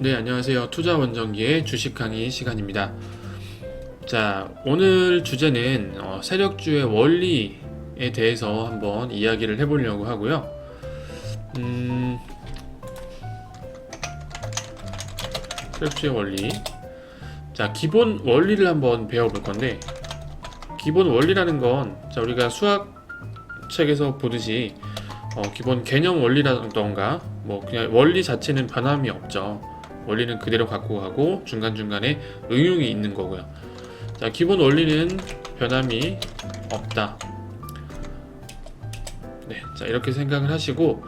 네, 안녕하세요. 투자원정기의 주식 강의 시간입니다. 자, 오늘 주제는 세력주의 원리에 대해서 한번 이야기를 해보려고 하고요. 세력주의 원리. 자, 기본 원리를 한번 배워볼 건데, 기본 원리라는 건, 자, 우리가 수학책에서 보듯이, 기본 개념 원리라던가, 뭐, 그냥 원리 자체는 변함이 없죠. 원리는 그대로 갖고 가고 중간중간에 응용이 있는 거고요. 자, 기본 원리는 변함이 없다. 네, 자, 이렇게 생각을 하시고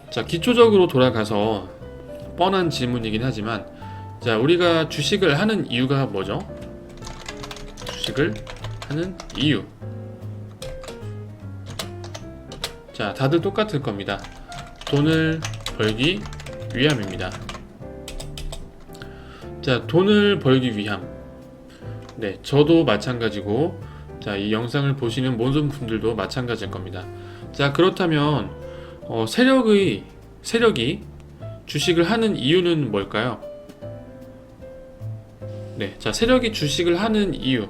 자, 기초적으로 돌아가서 뻔한 질문이긴 하지만, 자, 우리가 주식을 하는 이유가 뭐죠? 주식을 하는 이유. 자, 다들 똑같을 겁니다. 돈을 벌기 위함입니다. 자, 돈을 벌기 위함. 네, 저도 마찬가지고, 자, 이 영상을 보시는 모든 분들도 마찬가지일 겁니다. 자, 그렇다면 세력이 주식을 하는 이유는 뭘까요? 네, 자, 세력이 주식을 하는 이유.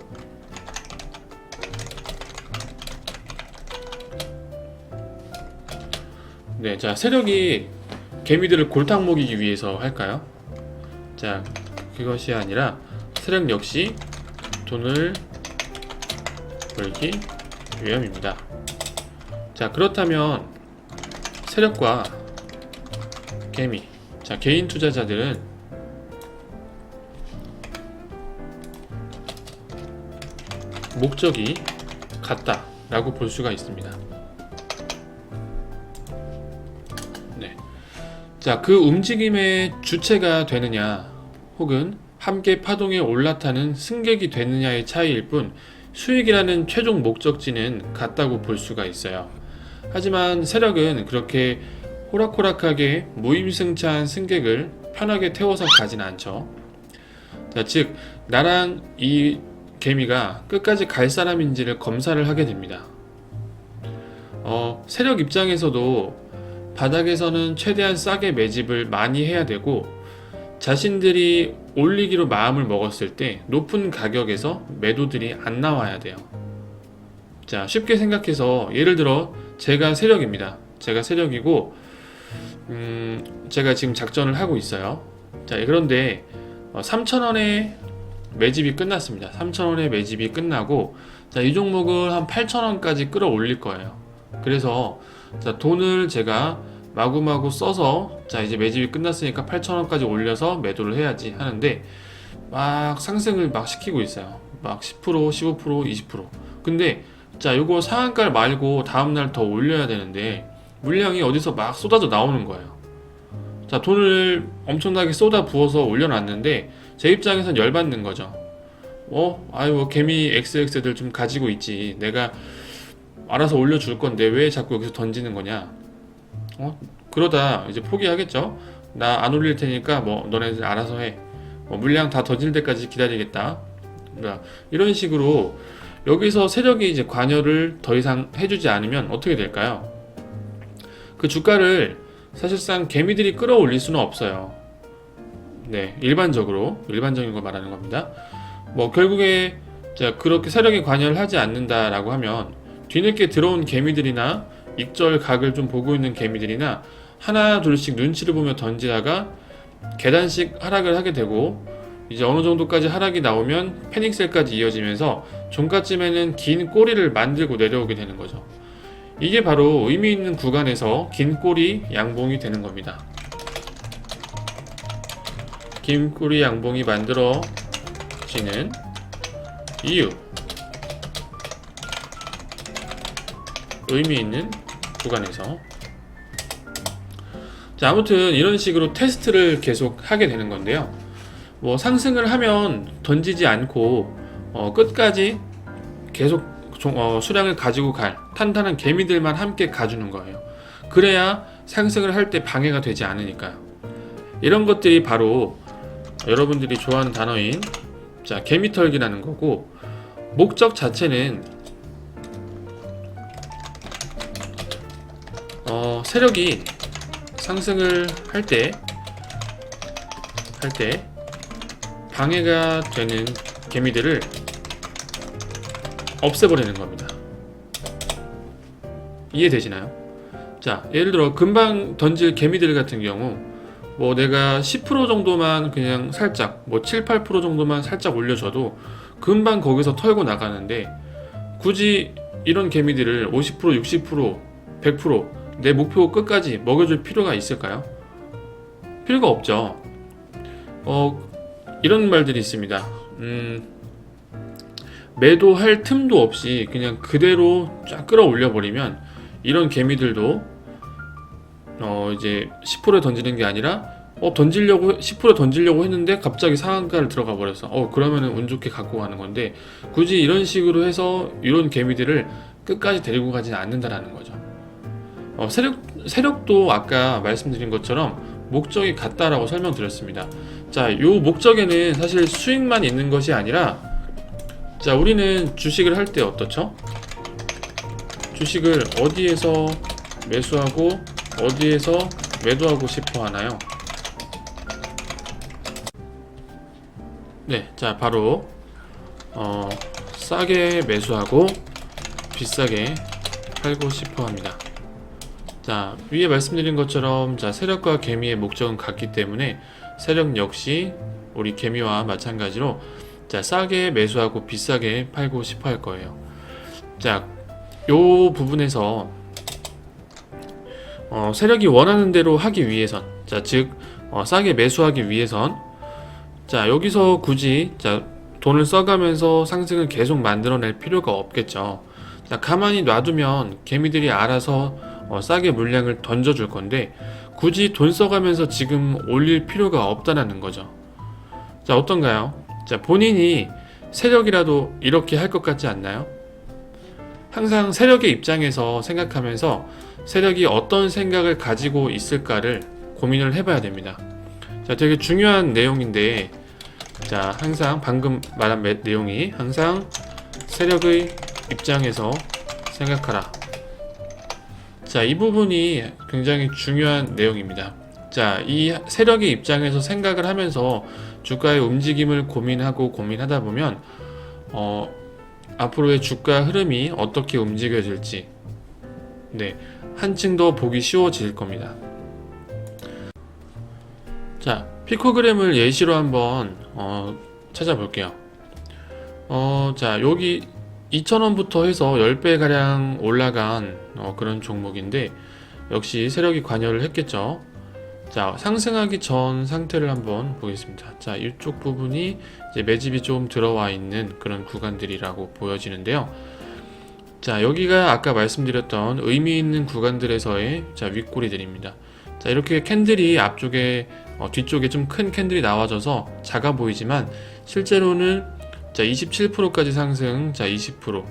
네, 자, 세력이 개미들을 골탕 먹이기 위해서 할까요? 자, 그것이 아니라 세력 역시 돈을 벌기 위함입니다. 자, 그렇다면 세력과 개미, 자, 개인 투자자들은 목적이 같다라고 볼 수가 있습니다. 자, 그 움직임의 주체가 되느냐, 혹은 함께 파동에 올라타는 승객이 되느냐의 차이일 뿐, 수익이라는 최종 목적지는 같다고 볼 수가 있어요. 하지만 세력은 그렇게 호락호락하게 무임승차한 승객을 편하게 태워서 가진 않죠. 자, 즉, 나랑 이 개미가 끝까지 갈 사람인지를 검사를 하게 됩니다. 세력 입장에서도 바닥에서는 최대한 싸게 매집을 많이 해야 되고, 자신들이 올리기로 마음을 먹었을 때 높은 가격에서 매도들이 안 나와야 돼요. 자, 쉽게 생각해서 예를 들어 제가 세력입니다. 제가 세력이고 제가 지금 작전을 하고 있어요. 자, 그런데 3,000원에 매집이 끝났습니다. 3,000원에 매집이 끝나고, 자, 이 종목을 한 8,000원까지 끌어올릴 거예요. 그래서 자, 돈을 제가 마구마구 써서, 자, 이제 매집이 끝났으니까 8,000원까지 올려서 매도를 해야지 하는데, 막 상승을 막 시키고 있어요. 막 10%, 15%, 20%. 근데 자, 요거 상한가 말고 다음날 더 올려야 되는데 물량이 어디서 막 쏟아져 나오는 거예요. 자, 돈을 엄청나게 쏟아 부어서 올려놨는데 제 입장에선 열받는 거죠. 아유, 개미 XX들 좀 가지고 있지. 내가 알아서 올려줄 건데 왜 자꾸 여기서 던지는 거냐. 그러다 이제 포기하겠죠. 나 안 올릴 테니까 뭐 너네들 알아서 해. 물량 다 던질 때까지 기다리겠다. 그러니까 이런 식으로 여기서 세력이 이제 관여를 더 이상 해주지 않으면 어떻게 될까요? 그 주가를 사실상 개미들이 끌어올릴 수는 없어요. 네, 일반적인 걸 말하는 겁니다. 뭐 결국에 그렇게 세력이 관여를 하지 않는다라고 하면 뒤늦게 들어온 개미들이나 익절각을 좀 보고 있는 개미들이나 하나 둘씩 눈치를 보며 던지다가 계단식 하락을 하게 되고, 이제 어느 정도까지 하락이 나오면 패닉셀까지 이어지면서 종가쯤에는 긴 꼬리를 만들고 내려오게 되는 거죠. 이게 바로 의미 있는 구간에서 긴 꼬리 양봉이 되는 겁니다. 긴 꼬리 양봉이 만들어지는 이유, 의미 있는 구간에서. 자, 아무튼 이런 식으로 테스트를 계속 하게 되는 건데요. 뭐 상승을 하면 던지지 않고 끝까지 계속 수량을 가지고 갈 탄탄한 개미들만 함께 가주는 거예요. 그래야 상승을 할 때 방해가 되지 않으니까요. 이런 것들이 바로 여러분들이 좋아하는 단어인, 자, 개미털기라는 거고, 목적 자체는 세력이 상승을 할 때 할 때 방해가 되는 개미들을 없애버리는 겁니다. 이해되시나요? 자, 예를 들어 금방 던질 개미들 같은 경우 뭐 내가 10% 정도만 그냥 살짝 뭐 7, 8% 정도만 살짝 올려줘도 금방 거기서 털고 나가는데, 굳이 이런 개미들을 50%, 60%, 100%내 목표 끝까지 먹여줄 필요가 있을까요? 필요가 없죠. 이런 말들이 있습니다. 매도할 틈도 없이 그냥 그대로 쫙 끌어올려 버리면 이런 개미들도 이제 10%에 던지는 게 아니라 10% 던지려고 했는데 갑자기 상한가를 들어가 버렸어. 그러면은 운 좋게 갖고 가는 건데, 굳이 이런 식으로 해서 이런 개미들을 끝까지 데리고 가지는 않는다라는 거죠. 세력도 아까 말씀드린 것처럼 목적이 같다라고 설명드렸습니다. 자, 요 목적에는 사실 수익만 있는 것이 아니라, 자, 우리는 주식을 할 때 어떻죠? 주식을 어디에서 매수하고 어디에서 매도하고 싶어 하나요? 네, 자, 바로 싸게 매수하고 비싸게 팔고 싶어 합니다. 자, 위에 말씀드린 것처럼, 자, 세력과 개미의 목적은 같기 때문에 세력 역시 우리 개미와 마찬가지로, 자, 싸게 매수하고 비싸게 팔고 싶어 할 거예요. 자, 요 부분에서 세력이 원하는 대로 하기 위해선, 자, 즉 싸게 매수하기 위해선, 자, 여기서 굳이, 자, 돈을 써가면서 상승을 계속 만들어낼 필요가 없겠죠. 자, 가만히 놔두면 개미들이 알아서 싸게 물량을 던져줄 건데, 굳이 돈 써가면서 지금 올릴 필요가 없다는 거죠. 자, 어떤가요? 자, 본인이 세력이라도 이렇게 할 것 같지 않나요? 항상 세력의 입장에서 생각하면서 세력이 어떤 생각을 가지고 있을까를 고민을 해봐야 됩니다. 자, 되게 중요한 내용인데, 자, 항상 방금 말한 내용이 항상 세력의 입장에서 생각하라. 자, 이 부분이 굉장히 중요한 내용입니다. 자, 이 세력의 입장에서 생각을 하면서 주가의 움직임을 고민하다 보면 앞으로의 주가 흐름이 어떻게 움직여질지, 네, 한층 더 보기 쉬워질 겁니다. 자, 피코그램을 예시로 한번 찾아볼게요. 자, 여기 2,000원부터 해서 10배 가량 올라간 그런 종목인데, 역시 세력이 관여를 했겠죠. 자, 상승하기 전 상태를 한번 보겠습니다. 자, 이쪽 부분이 이제 매집이 좀 들어와 있는 그런 구간들이라고 보여지는데요. 자, 여기가 아까 말씀드렸던 의미 있는 구간들에서의, 자, 윗꼬리들입니다. 자, 이렇게 캔들이 앞쪽에 뒤쪽에 좀 큰 캔들이 나와져서 작아 보이지만 실제로는, 자, 27%까지 상승, 자, 20%,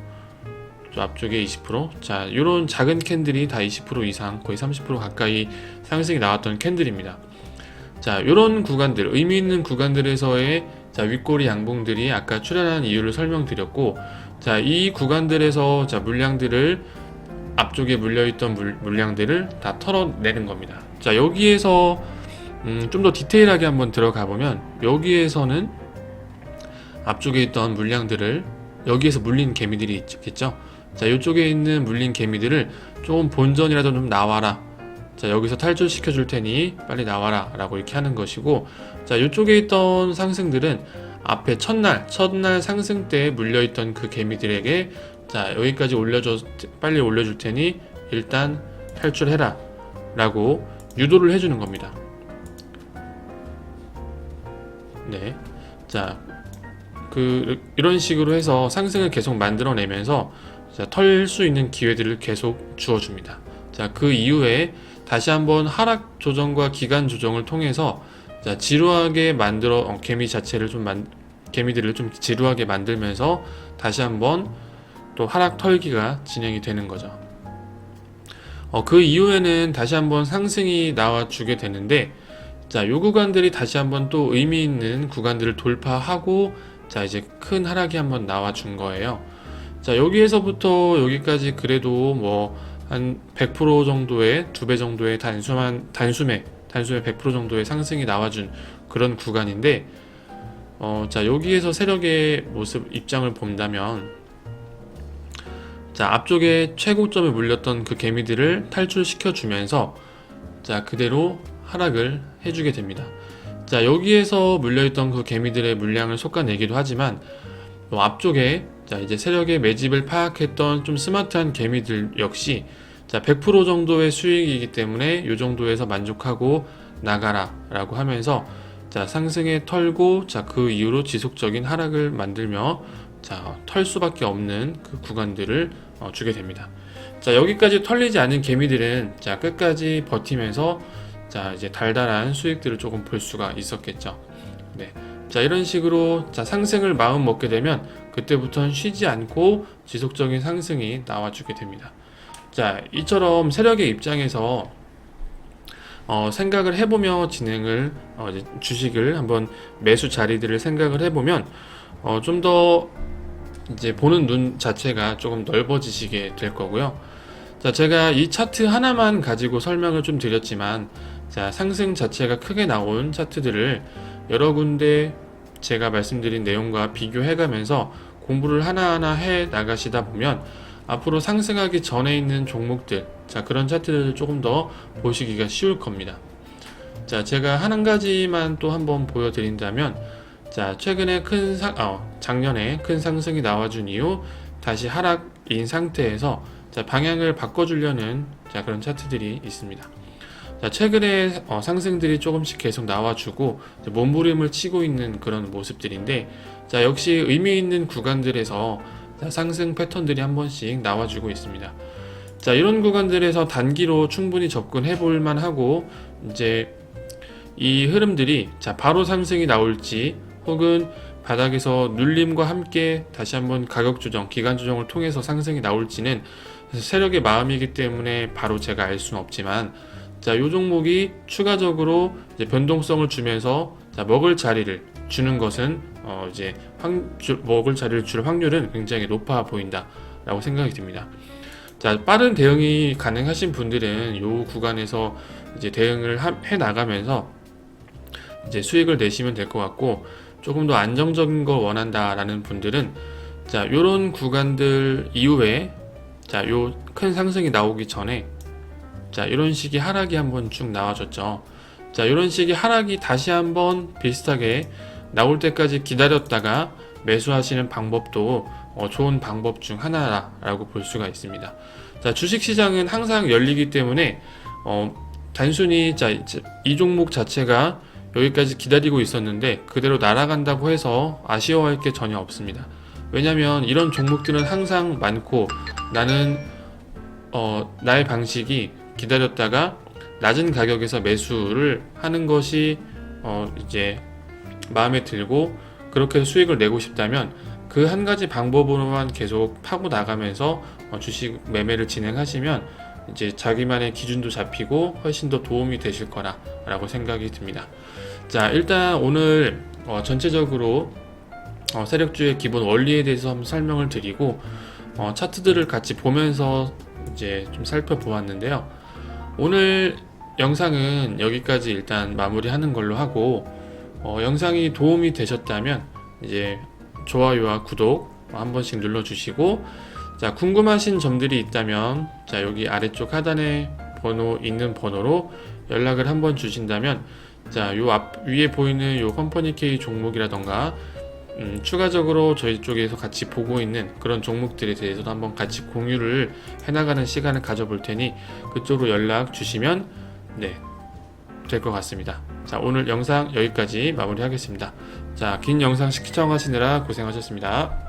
앞쪽에 20%, 자, 이런 작은 캔들이 다 20% 이상, 거의 30% 가까이 상승이 나왔던 캔들입니다. 자, 이런 구간들, 의미 있는 구간들에서의, 자, 윗꼬리 양봉들이 아까 출현한 이유를 설명드렸고, 자, 이 구간들에서, 자, 물량들을, 앞쪽에 물려있던 물량들을 다 털어내는 겁니다. 자, 여기에서 좀 더 디테일하게 한번 들어가 보면, 여기에서는 앞쪽에 있던 물량들을, 여기에서 물린 개미들이 있겠죠. 자, 이쪽에 있는 물린 개미들을 좀 본전이라도 좀 나와라. 자, 여기서 탈출시켜 줄 테니 빨리 나와라 라고 이렇게 하는 것이고, 자, 이쪽에 있던 상승들은 앞에 첫날 상승 때 물려있던 그 개미들에게, 자, 여기까지 빨리 올려줄 테니 일단 탈출해라 라고 유도를 해주는 겁니다. 네, 자, 이런 식으로 해서 상승을 계속 만들어내면서, 자, 털 수 있는 기회들을 계속 주어줍니다. 자, 그 이후에 다시 한번 하락 조정과 기간 조정을 통해서, 자, 지루하게 만들어 개미들을 좀 지루하게 만들면서 다시 한번 또 하락 털기가 진행이 되는 거죠. 그 이후에는 다시 한번 상승이 나와주게 되는데, 자, 요 구간들이 다시 한번 또 의미 있는 구간들을 돌파하고, 자, 이제 큰 하락이 한번 나와준 거예요. 자, 여기에서부터 여기까지 그래도 뭐 한 100% 정도의, 2배 정도의 단숨에 100% 정도의 상승이 나와준 그런 구간인데 자, 여기에서 세력의 모습 입장을 본다면, 자, 앞쪽에 최고점에 물렸던 그 개미들을 탈출시켜 주면서 자, 그대로 하락을 해주게 됩니다. 자, 여기에서 물려있던 그 개미들의 물량을 솎아내기도 하지만 앞쪽에 자, 이제 세력의 매집을 파악했던 좀 스마트한 개미들 역시 자, 100% 정도의 수익이기 때문에 이 정도에서 만족하고 나가라 라고 하면서 자, 상승에 털고 자, 그 이후로 지속적인 하락을 만들며 자, 털 수밖에 없는 그 구간들을 주게 됩니다. 자, 여기까지 털리지 않은 개미들은 자, 끝까지 버티면서 자, 이제 달달한 수익들을 조금 볼 수가 있었겠죠. 네. 자, 이런 식으로 자, 상승을 마음 먹게 되면 그때부터는 쉬지 않고 지속적인 상승이 나와주게 됩니다. 자, 이처럼 세력의 입장에서 생각을 해보며 진행을 이제 주식을 한번 매수 자리들을 생각을 해보면 좀 더 이제 보는 눈 자체가 조금 넓어지시게 될 거고요. 자, 제가 이 차트 하나만 가지고 설명을 좀 드렸지만 자, 상승 자체가 크게 나온 차트들을 여러 군데 제가 말씀드린 내용과 비교해 가면서 공부를 하나하나 해 나가시다 보면 앞으로 상승하기 전에 있는 종목들, 자, 그런 차트들을 조금 더 보시기가 쉬울 겁니다. 자, 제가 한 가지만 또 한번 보여드린다면, 자, 최근에 작년에 큰 상승이 나와준 이후 다시 하락인 상태에서 자, 방향을 바꿔주려는 자, 그런 차트들이 있습니다. 자, 최근에 상승들이 조금씩 계속 나와주고 몸부림을 치고 있는 그런 모습들인데, 자, 역시 의미 있는 구간들에서 자, 상승 패턴들이 한 번씩 나와주고 있습니다. 자, 이런 구간들에서 단기로 충분히 접근해 볼 만하고, 이제 이 흐름들이 자, 바로 상승이 나올지 혹은 바닥에서 눌림과 함께 다시 한번 가격 조정, 기간 조정을 통해서 상승이 나올지는 세력의 마음이기 때문에 바로 제가 알 수는 없지만, 자, 이 종목이 추가적으로 이제 변동성을 주면서 자, 먹을 자리를 주는 것은 이제 먹을 자리를 줄 확률은 굉장히 높아 보인다라고 생각이 듭니다. 자, 빠른 대응이 가능하신 분들은 이 구간에서 이제 대응을 해 나가면서 이제 수익을 내시면 될 것 같고, 조금 더 안정적인 걸 원한다라는 분들은 자, 이런 구간들 이후에 자, 요 큰 상승이 나오기 전에 자, 이런 식의 하락이 한번 쭉 나와줬죠. 자, 이런 식의 하락이 다시 한번 비슷하게 나올 때까지 기다렸다가 매수하시는 방법도 좋은 방법 중 하나라고 볼 수가 있습니다. 자, 주식시장은 항상 열리기 때문에 단순히 자, 이 종목 자체가 여기까지 기다리고 있었는데 그대로 날아간다고 해서 아쉬워할 게 전혀 없습니다. 왜냐면 이런 종목들은 항상 많고, 나는 나의 방식이 기다렸다가 낮은 가격에서 매수를 하는 것이 이제 마음에 들고 그렇게 수익을 내고 싶다면 그 한 가지 방법으로만 계속 파고 나가면서 주식 매매를 진행하시면 이제 자기만의 기준도 잡히고 훨씬 더 도움이 되실 거라고 생각이 듭니다. 자, 일단 오늘 전체적으로 세력주의 기본 원리에 대해서 한번 설명을 드리고 차트들을 같이 보면서 이제 좀 살펴보았는데요. 오늘 영상은 여기까지 일단 마무리하는 걸로 하고, 영상이 도움이 되셨다면 이제 좋아요와 구독 한 번씩 눌러주시고, 자, 궁금하신 점들이 있다면 자, 여기 아래쪽 하단에 있는 번호로 연락을 한번 주신다면 자, 요 위에 보이는 요 컴퍼니 K 종목이라던가 추가적으로 저희 쪽에서 같이 보고 있는 그런 종목들에 대해서도 한번 같이 공유를 해나가는 시간을 가져볼 테니 그쪽으로 연락 주시면 네, 될 것 같습니다. 자, 오늘 영상 여기까지 마무리하겠습니다. 자, 긴 영상 시청하시느라 고생하셨습니다.